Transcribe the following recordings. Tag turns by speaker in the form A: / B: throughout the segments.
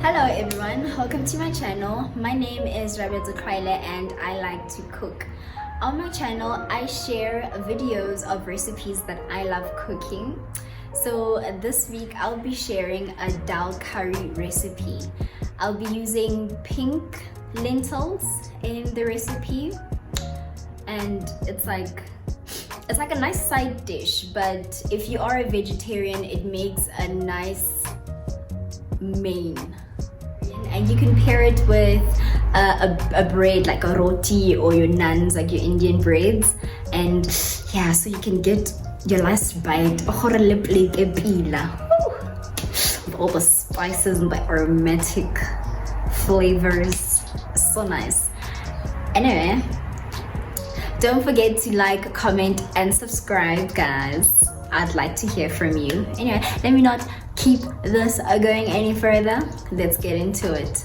A: Hello everyone, welcome to my channel. My name is Rebecca Kraile and I like to cook. On my channel, I share videos of recipes that I love cooking. So this week I'll be sharing a dal curry recipe. I'll be using pink lentils in the recipe, and it's like a nice side dish, but if you are a vegetarian, it makes a nice main. And you can pair it with a bread like a roti or your naans, like your Indian breads, and yeah, so you can get your last bite with all the spices and the aromatic flavors. So nice. Anyway, don't forget to like, comment and subscribe, guys. I'd like to hear from you. Anyway, let me not keep this going any further. Let's get into it.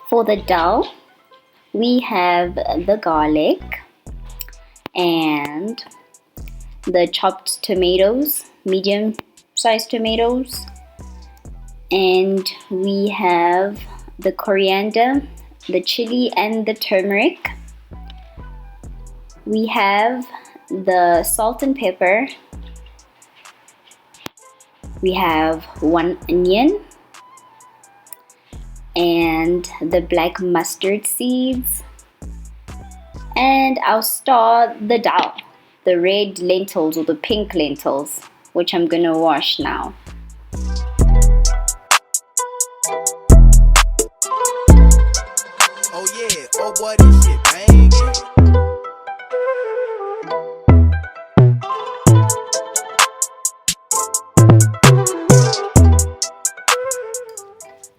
A: For the dal, we have the garlic and the chopped tomatoes, medium sized tomatoes, and we have the coriander, the chili and the turmeric. We have the salt and pepper. We have 1 onion and the black mustard seeds, and our star, the dal, the red lentils or the pink lentils, which I'm gonna wash now.
B: Oh yeah, oh boy, this shit bangin'.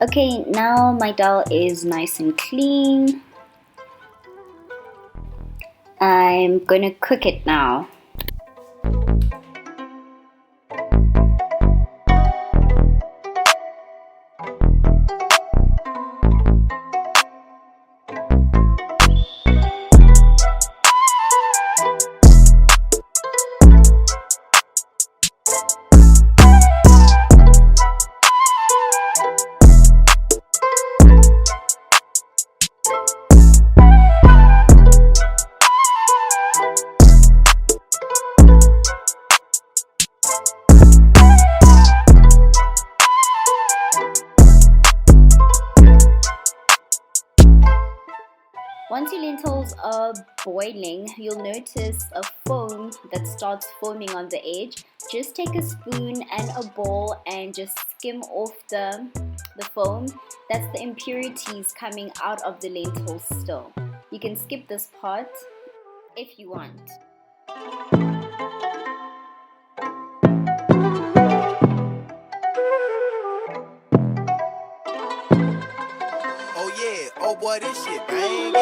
A: Okay, now my dal is nice and clean. I'm gonna cook it now. Once your lentils are boiling, you'll notice a foam that starts foaming on the edge. Just take a spoon and a bowl and just skim off the foam. That's the impurities coming out of the lentils still. You can skip this part if you want.
B: Oh yeah, oh boy, this shit bangin'.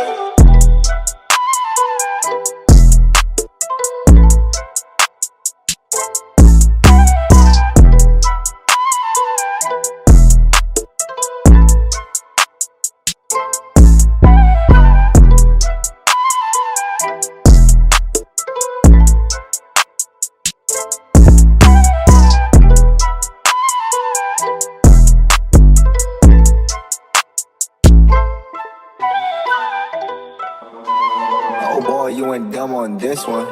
B: Oh boy, you went dumb on this one.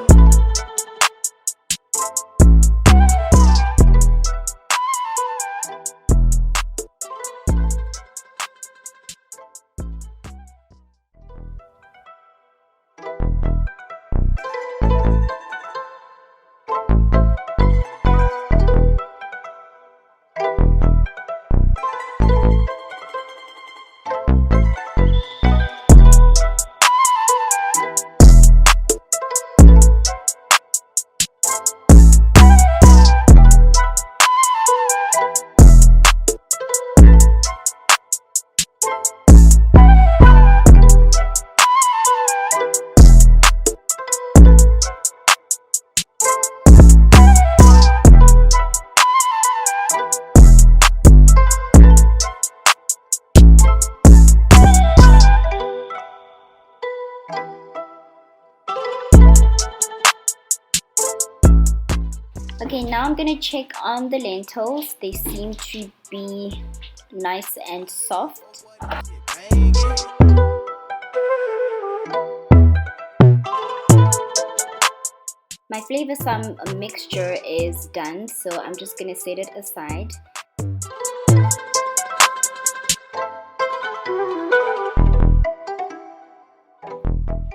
A: Okay, now I'm gonna check on the lentils. They seem to be nice and soft. My flavor sum mixture is done, so I'm just gonna set it aside.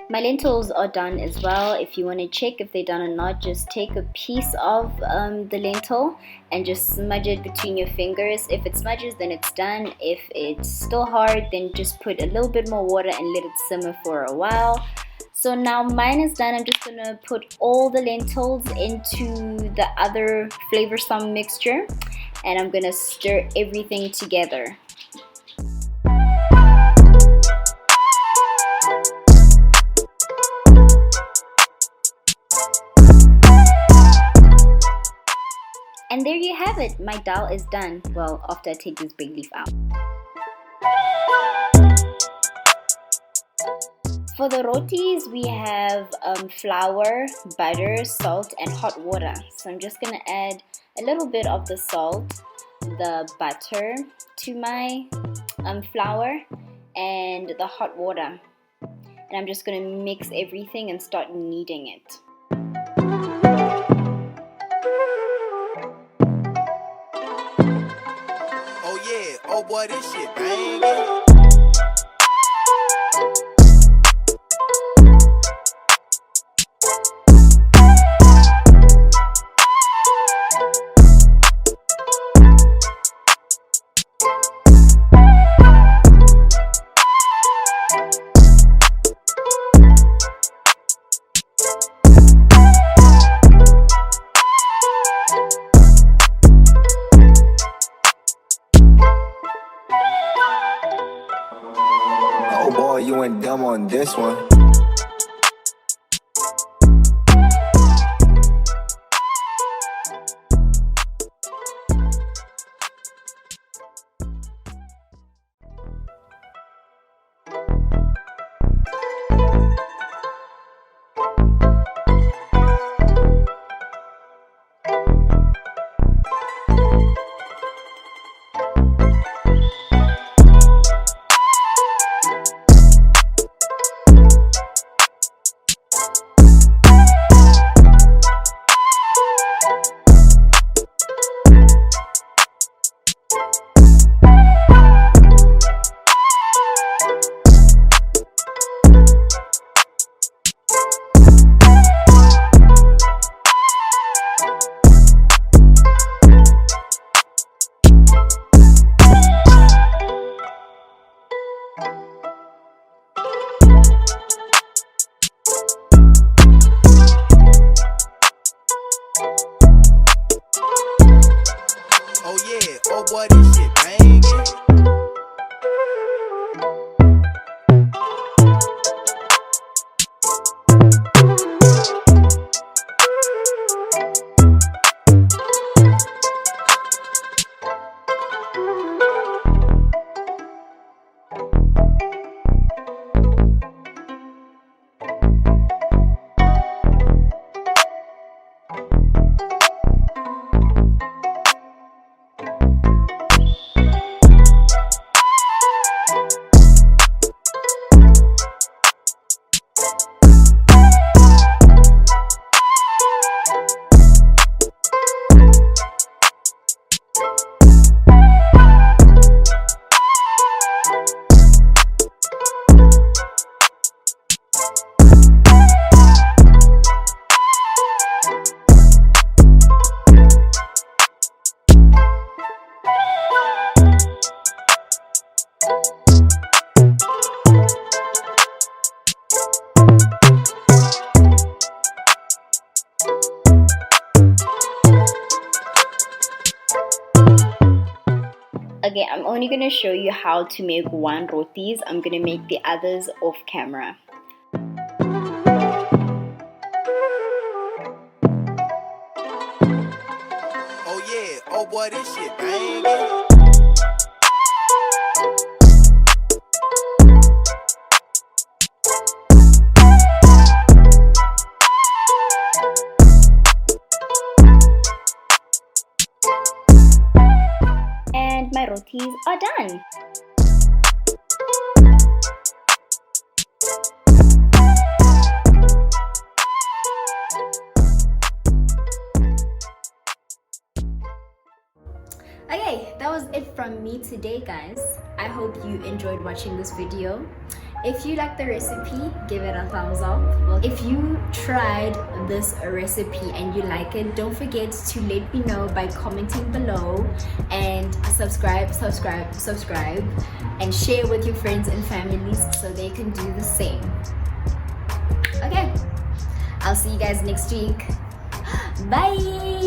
A: My lentils are done as well. If you want to check if they're done or not, just take a piece of the lentil and just smudge it between your fingers. If it smudges, then it's done. If it's still hard, then just put a little bit more water and let it simmer for a while. So now mine is done. I'm just gonna put all the lentils into the other flavor sum mixture, and I'm gonna stir everything together. And there you have it, my dal is done. Well, after I take this big leaf out. For the rotis, we have flour, butter, salt, and hot water. So I'm just gonna add a little bit of the salt, the butter to my flour, and the hot water. And I'm just gonna mix everything and start kneading it.
B: Oh boy, this shit bangin'. Oh boy, you went dumb on this one. Oh yeah, oh boy, this shit bangin'.
A: Okay, I'm only going to show you how to make one rotis. I'm going to make the others off camera.
B: Oh yeah, oh boy, this shit bangin'.
A: are done. Okay, that was it from me today, guys. I hope you enjoyed watching this video. If you like the recipe, give it a thumbs up. Well, if you tried this recipe and you like it, don't forget to let me know by commenting below, and subscribe, and share with your friends and families so they can do the same. Okay, I'll see you guys next week. Bye.